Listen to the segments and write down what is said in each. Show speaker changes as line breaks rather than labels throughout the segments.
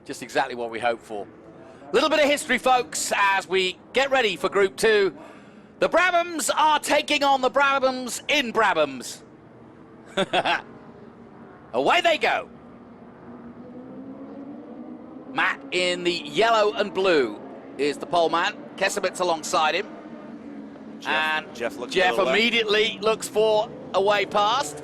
Just exactly what we hoped for. Little bit of history, folks, as we get ready for Group 2. The Brabhams are taking on the Brabhams in Brabhams. Away they go. Matt in the yellow and blue is the pole man. Kesemit's alongside him.
Jeff
immediately looks for a way past.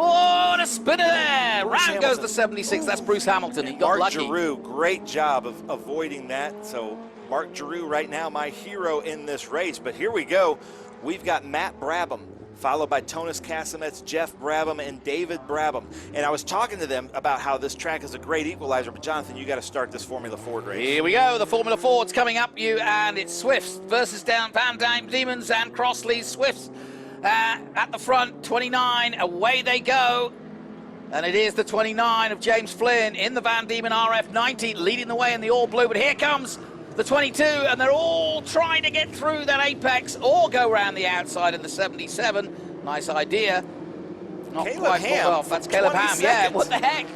Oh, and a spinner there. Round goes the 76. That's Bruce Hamilton. He got lucky.
Mark Giroux, great job of avoiding that. So Mark Giroux right now my hero in this race. But here we go. We've got Matt Brabham, followed by Tonis Kasemets, Jeff Brabham, and David Brabham. And I was talking to them about how this track is a great equalizer. But Jonathan, you got to start this Formula Ford race.
Here we go. The Formula Ford's coming up you, and it's Swifts versus Van Diemen's and Crossley's. Swifts at the front, 29, away they go. And it is the 29 of James Flynn in the Van Diemen RF 90, leading the way in the all blue. But here comes the 22, and they're all trying to get through that apex or go around the outside in the 77. Nice idea. Not
Caleb
quite
Ham
pulled off. That's Caleb Ham.
seconds.
Yeah, what the heck?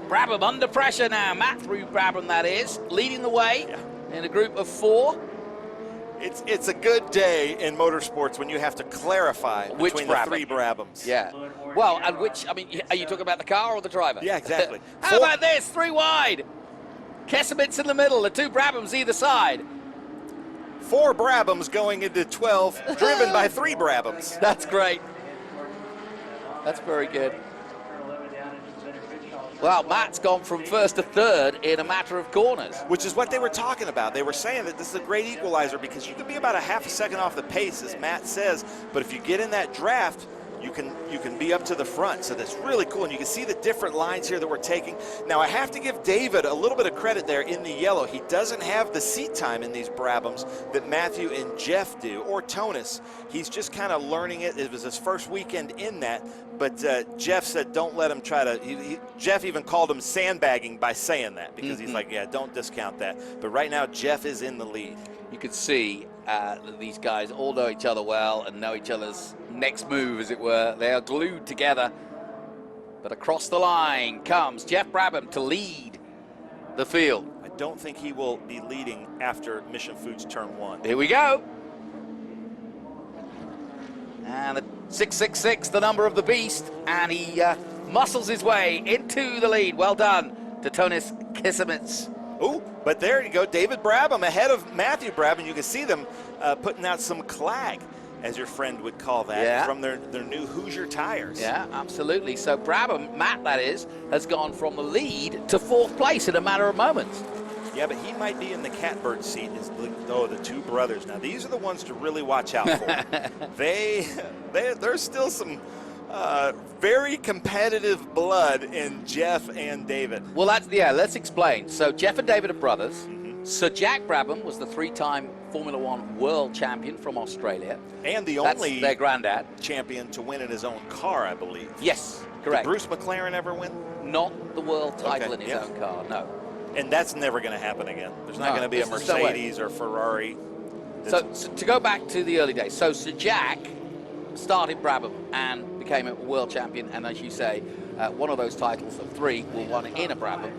Brabham under pressure now. Matt through Brabham, that is, leading the way in a group of 4.
It's a good day in motorsports when you have to clarify between the 3 Brabhams.
Yeah. Well, and which, I mean, are you talking about the car or the driver?
Yeah, exactly.
How about this? 3 wide. Kesemit's in the middle, the 2 Brabhams either side.
4 Brabhams going into 12, driven by 3 Brabhams.
That's great. That's very good. Well, Matt's gone from first to third in a matter of corners.
Which is what they were talking about. They were saying that this is a great equalizer because you can be about a half a second off the pace, as Matt says, but if you get in that draft, you can be up to the front. So that's really cool, and you can see the different lines here that we're taking. Now, I have to give David a little bit of credit there in the yellow. He doesn't have the seat time in these Brabhams that Matthew and Jeff do, or Tonis. He's just kind of learning it. It was his first weekend in that, but Jeff said don't let him try to, Jeff even called him sandbagging by saying that because he's like, yeah, don't discount that. But right now, Jeff is in the lead.
You could see that these guys all know each other well and know each other's next move, as it were. They are glued together. But across the line comes Jeff Brabham to lead the field.
I don't think he will be leading after Mission Foods turn 1.
Here we go. And the 666, the number of the beast, and he muscles his way into the lead. Well done to Tonis Kasemets.
Oh, but there you go, David Brabham ahead of Matthew Brabham. You can see them putting out some clag, as your friend would call that, from their new Hoosier tires.
Yeah, absolutely. So Brabham, Matt that is, has gone from the lead to 4th place in a matter of moments.
Yeah, but he might be in the catbird seat. The 2 brothers. Now, these are the ones to really watch out for. There's still some very competitive blood in Jeff and David.
Well, let's explain. So Jeff and David are brothers. Sir Jack Brabham was the 3-time Formula One world champion from Australia.
And the only
their granddad
champion to win in his own car, I believe.
Yes, correct.
Did Bruce McLaren ever win?
Not the world title in his own car, no.
And that's never going to happen again. There's not going to be a Mercedes or Ferrari.
So to go back to the early days, so Sir Jack started Brabham and became a world champion, and as you say, one of those titles of 3 were won in a Brabham.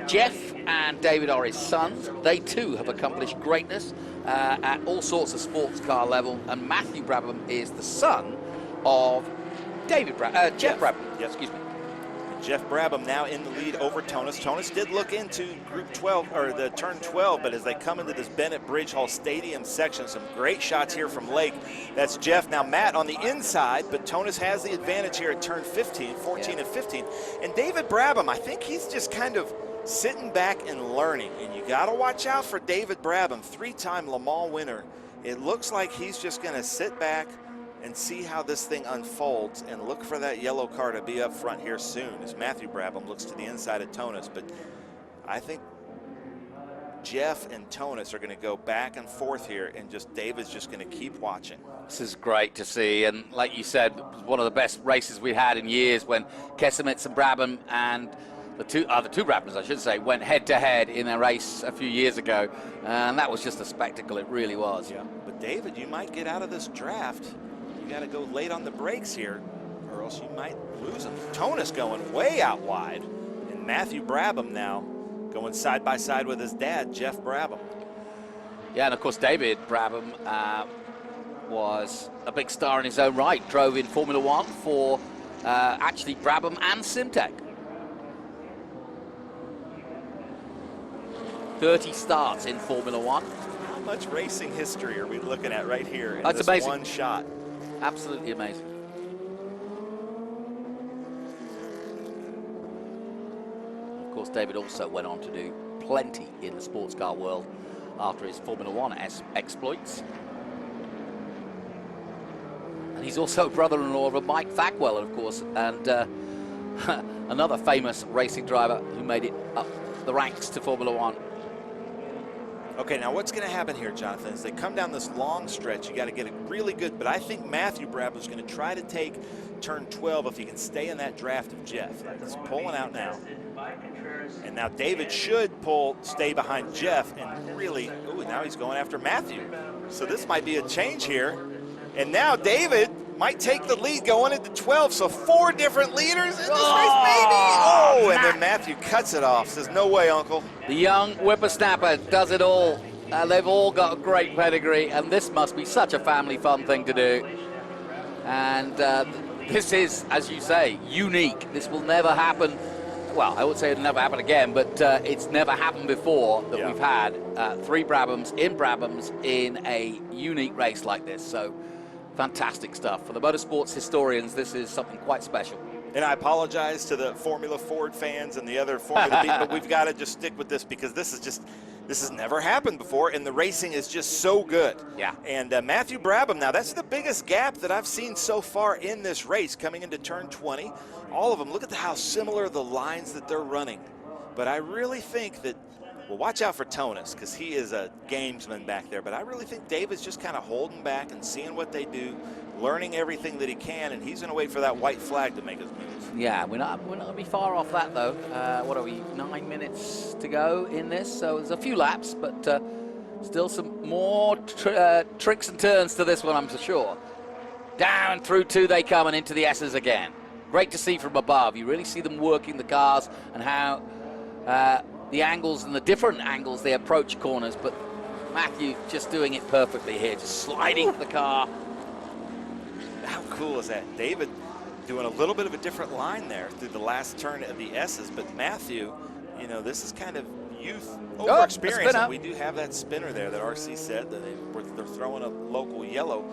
Jeff and David are his sons. They too have accomplished greatness at all sorts of sports car level, and Matthew Brabham is the son of Jeff Brabham.
Yep.
Excuse me.
Jeff Brabham now in the lead over Tonis. Tonis did look into Group 12, or the turn 12, but as they come into this Bennett Bridge Hall Stadium section, some great shots here from Lake. That's Jeff. Now Matt on the inside, but Tonis has the advantage here at turn 15, 14 and 15. And David Brabham, I think he's just kind of sitting back and learning. And you got to watch out for David Brabham, 3-time Le Mans winner. It looks like he's just going to sit back and see how this thing unfolds and look for that yellow car to be up front here soon as Matthew Brabham looks to the inside of Tonis. But I think Jeff and Tonis are going to go back and forth here, and just David's just going to keep watching.
This is great to see, and like you said, it was one of the best races we had in years when Kesemets and Brabham and the two Brabhams, I should say, went head-to-head in a race a few years ago, and that was just a spectacle. It really was.
Yeah. But David, you might get out of this draft. You got to go late on the brakes here, or else you might lose him. Tonis going way out wide, and And Matthew Brabham now going side by side with his dad, Jeff Brabham.
Yeah, and of course David Brabham was a big star in his own right. Drove in Formula One for actually Brabham and Simtek. 30 starts in Formula One.
How much racing history are we looking at right here in
That's
this
amazing.
one shot?
Absolutely amazing. Of course, David also went on to do plenty in the sports car world after his Formula One exploits. And he's also brother-in-law of Mike Thackwell, of course, and another famous racing driver who made it up the ranks to Formula One.
Okay, now what's going to happen here, Jonathan, is they come down this long stretch. You got to get it really good, but I think Matthew Brabham is going to try to take turn 12 if he can stay in that draft of Jeff. He's pulling out now. And now David should stay behind Jeff and really, ooh, now he's going after Matthew. So this might be a change here. And now David might take the lead going into 12. So 4 different leaders in this race, maybe. Oh, and then Matthew cuts it off. Says, no way, Uncle.
The young whippersnapper does it all. They've all got a great pedigree, and this must be such a family fun thing to do. And this is, as you say, unique. This will never happen. Well, I would say it'll never happen again, but it's never happened before that we've had 3 Brabhams in a unique race like this. So fantastic stuff. For the motorsports historians, this is something quite special.
And I apologize to the Formula Ford fans and the other Formula B, but we've got to just stick with this because this has never happened before, and the racing is just so good.
Yeah.
And Matthew Brabham, now that's the biggest gap that I've seen so far in this race coming into turn 20. All of them, look at how similar the lines that they're running. But I really think that, well, watch out for Tonus because he is a gamesman back there, but I really think David's just kind of holding back and seeing what they do, learning everything that he can, and he's going to wait for that white flag to make his moves.
Yeah, we're not going to be far off that, though. What are we, 9 minutes to go in this? So there's a few laps, but still some more tricks and turns to this one, I'm sure. Down through 2 they come and into the S's again. Great to see from above. You really see them working the cars and how the angles and the different angles they approach corners, but Matthew just doing it perfectly here, just sliding the car.
How cool is that? David doing a little bit of a different line there through the last turn of the S's, but Matthew, you know, this is kind of youth over experience. And we do have that spinner there that RC said that they're throwing a local yellow.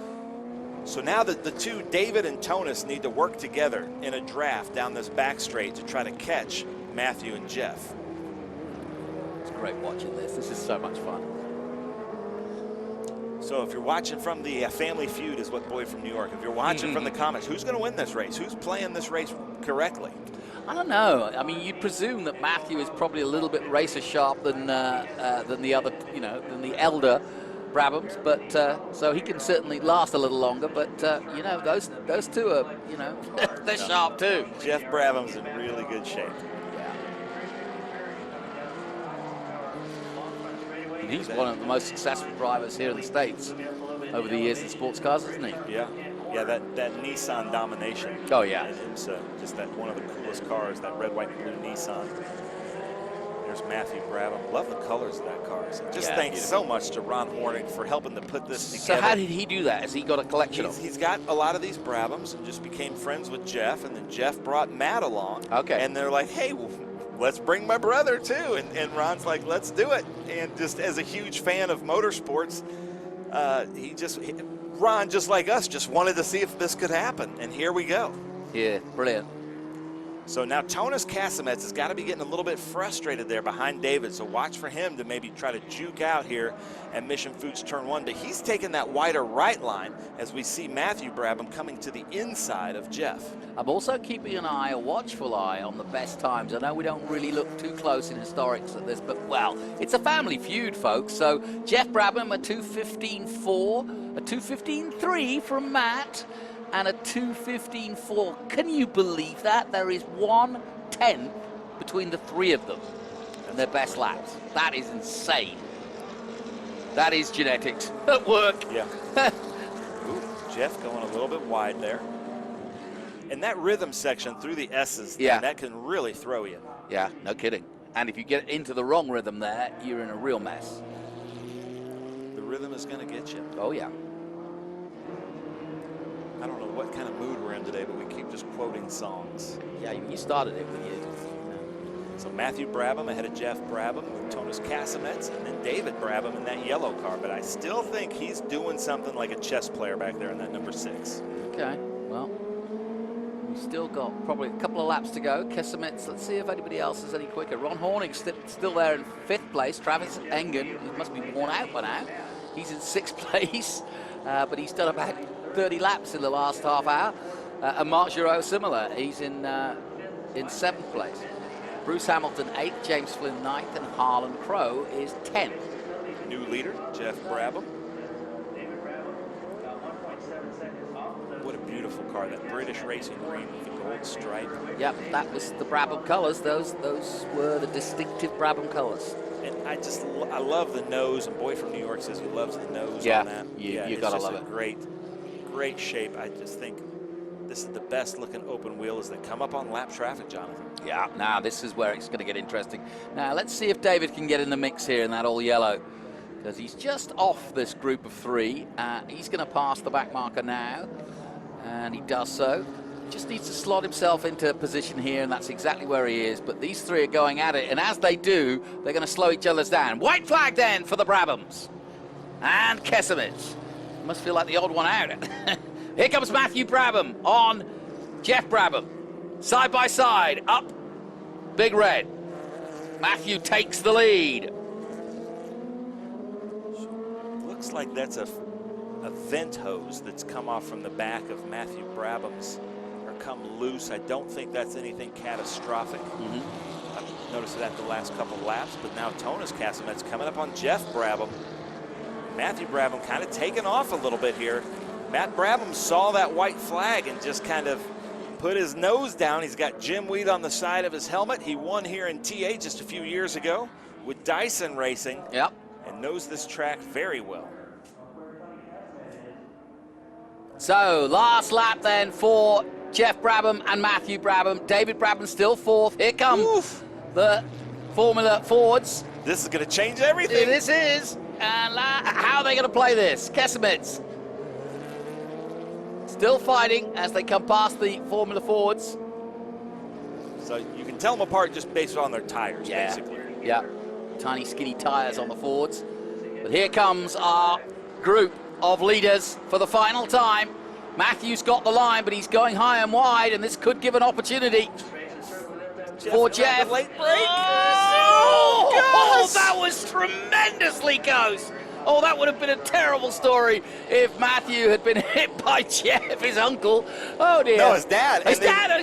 So now that the 2, David and Tonus, need to work together in a draft down this back straight to try to catch Matthew and Jeff.
It's great watching this. This is so much fun.
So if you're watching from the Family Feud is what boy from New York, if you're watching from the comments, who's going to win this race? Who's playing this race correctly?
I don't know. I mean, you'd presume that Matthew is probably a little bit racer sharp than the other, you know, than the elder Brabhams, but so he can certainly last a little longer. But you know, those 2 are, you know, they're sharp too.
Jeff Brabham's in really good shape.
And he's one of the most successful drivers here in the States over the years in sports cars, isn't he?
Yeah, that Nissan domination.
Oh yeah,
it's just that one of the coolest cars, that red, white, and blue Nissan. There's Matthew Brabham. Love the colors of that car. So just thanks so much to Ron Hornick for helping to put this together.
So how did he do that? Has he got a collection of them?
He's got a lot of these Brabhams and just became friends with Jeff, and then Jeff brought Matt along.
Okay.
And they're like, hey, well, let's bring my brother too. And Ron's like, let's do it. And just as a huge fan of motorsports, Ron, just like us, just wanted to see if this could happen. And here we go.
Yeah, brilliant.
So now Tonus Casamets has got to be getting a little bit frustrated there behind David. So watch for him to maybe try to juke out here at Mission Foods turn 1. But he's taking that wider right line as we see Matthew Brabham coming to the inside of Jeff.
I'm also keeping an eye, a watchful eye, on the best times. I know we don't really look too close in historics at this, but, well, it's a family feud, folks. So Jeff Brabham, a 2:15.4, a 2:15.3 from Matt, and a 2:15.4. Can you believe that? There is 1/10 between the 3 of them and their best laps. That is insane. That is genetics at work.
Yeah. Ooh, Jeff going a little bit wide there. And that rhythm section through the S's, that can really throw you.
Yeah, no kidding. And if you get into the wrong rhythm there, you're in a real mess.
The rhythm is going to get you.
Oh, yeah.
I don't know what kind of mood we're in today, but we keep just quoting songs.
Yeah, you started it with you.
So Matthew Brabham ahead of Jeff Brabham with Tonis Casamets, and then David Brabham in that yellow car. But I still think he's doing something like a chess player back there in that number 6.
Okay, well, we've still got probably a couple of laps to go. Casamets, let's see if anybody else is any quicker. Ron Horning's still there in 5th place. Travis Engen, he must be worn out by now. He's in 6th place, but he's done about 30 laps in the last half hour. And Mark Giraud similar, he's in 7th place. Bruce Hamilton 8th, James Flynn 9th, and Harlan Crow is 10th.
New leader, Jeff Brabham. What a beautiful car, that British racing green with the gold stripe.
Yep, that was the Brabham colors. Those were the distinctive Brabham colors.
And I love the nose, and Boy from New York says he loves the nose
yeah,
on that.
You gotta love it.
Great shape. I just think this is the best looking open wheel as they come up on lap traffic, Jonathan.
Yeah, now this is where it's going to get interesting. Now let's see if David can get in the mix here in that all yellow, because he's just off this group of 3. He's going to pass the back marker now, and he does so. Just needs to slot himself into position here, and that's exactly where he is. But these 3 are going at it, and as they do, they're going to slow each other's down. White flag then for the Brabhams. And Casamets. Must feel like the odd one out. Here comes Matthew Brabham on Jeff Brabham. Side by side, up, Big Red. Matthew takes the lead.
Looks like that's a vent hose that's come off from the back of Matthew Brabham's, or come loose. I don't think that's anything catastrophic. I've noticed that the last couple laps, but now Tonis Casamet's coming up on Jeff Brabham. Matthew Brabham kind of taking off a little bit here. Matt Brabham saw that white flag and just kind of put his nose down. He's got Jim Weed on the side of his helmet. He won here in TA just a few years ago with Dyson Racing.
Yep.
And knows this track very well.
So last lap then for Jeff Brabham and Matthew Brabham. David Brabham still 4th. Here come the Formula Fords.
This is going to change everything.
This is. And how are they going to play this? Casamets still fighting as they come past the Formula Fords.
So you can tell them apart just based on their tires, basically.
Yeah, tiny skinny tires on the Fords. But here comes our group of leaders for the final time. Matthew's got the line, but he's going high and wide, and this could give an opportunity for Jeff.
Late break.
Oh, that was tremendously close. Oh, that would have been a terrible story if Matthew had been hit by Jeff, his uncle. Oh, dear.
No, his dad.
His dad.
I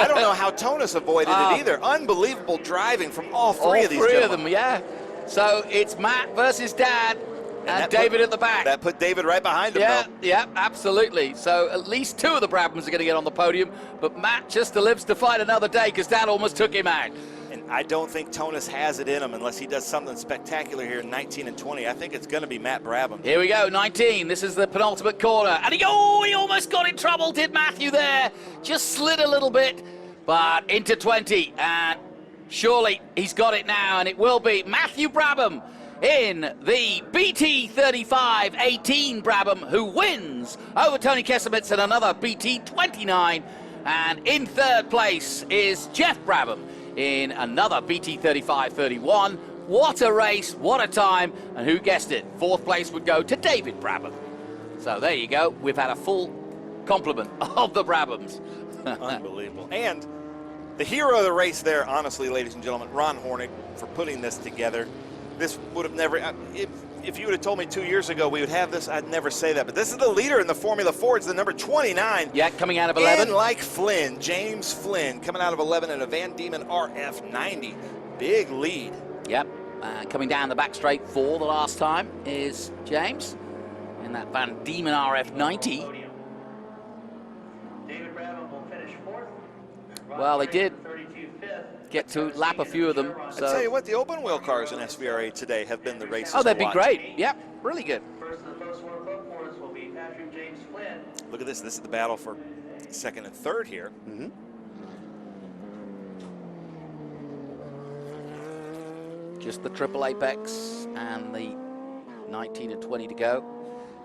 don't know how Tonis avoided it either. Unbelievable driving from all three of these gentlemen.
All 3 of them, yeah. So it's Matt versus Dad and David at the back.
That put David right behind him, though.
Yeah, absolutely. So at least 2 of the Brabhams are going to get on the podium, but Matt just lives to fight another day because Dad almost took him out.
And I don't think Tonis has it in him unless he does something spectacular here in 19 and 20. I think it's going to be Matt Brabham.
Here we go, 19. This is the penultimate corner. And he almost got in trouble, did Matthew there. Just slid a little bit, but into 20. And surely he's got it now, and it will be Matthew Brabham in the BT35-18 Brabham, who wins over Tony Casamets and another BT29. And in 3rd place is Jeff Brabham in another BT35-31. What a race, what a time, and who guessed it? 4th place would go to David Brabham. So there you go, we've had a full complement of the Brabhams.
Unbelievable. And the hero of the race there, honestly, ladies and gentlemen, Ron Hornig, for putting this together. This would have never, if you would have told me 2 years ago we would have this, I'd never say that. But this is the leader in the Formula Fords, the number 29.
Yeah, coming out of 11.
And like Flynn, James Flynn, coming out of 11 in a Van Diemen RF90. Big lead.
Yep, coming down the back straight for the last time is James in that Van Diemen RF90.
David Brabham will finish 4th.
Well, they did get to lap a few of them. So.
I tell you what, the open wheel cars in SVRA today have been the races.
Oh, they've
to
been
watch.
great. Yep, really good.
First of the post-war club points will be Patrick James Flynn.
Look at this. This is the battle for 2nd and 3rd here.
Just the triple apex and the 19 and 20 to go.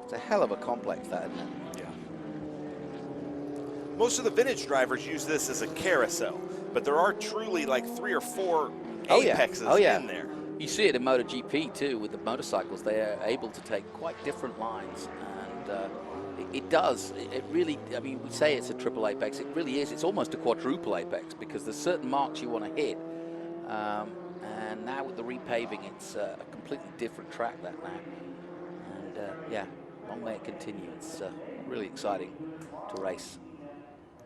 It's a hell of a complex, that, isn't it?
Yeah. Most of the vintage drivers use this as a carousel, but there are truly like 3 or 4 apexes in there.
You see it in MotoGP too with the motorcycles. They are able to take quite different lines, and it does. It really, I mean, we say it's a triple apex. It really is. It's almost a quadruple apex because there's certain marks you want to hit. And now with the repaving, it's a completely different track that now. And yeah, long may it continue. It's really exciting to race.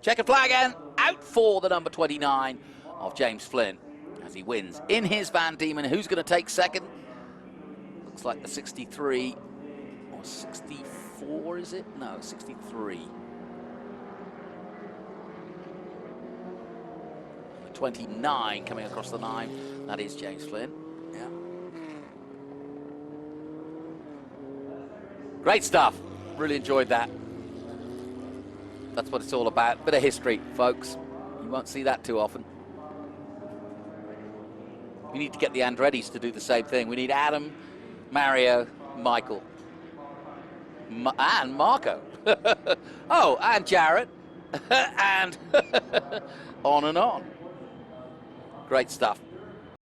Checkered flag and out for the number 29 of James Flynn as he wins in his Van Diemen. Who's going to take second? Looks like the 63 or 64, is it? No, 63. 29 coming across the 9. That is James Flynn. Yeah. Great stuff. Really enjoyed that. That's what it's all about. Bit of history, folks. You won't see that too often. We need to get the Andretti's to do the same thing. We need Adam, Mario, Michael, and Marco. Oh, and Jarrett. And on and on. Great stuff.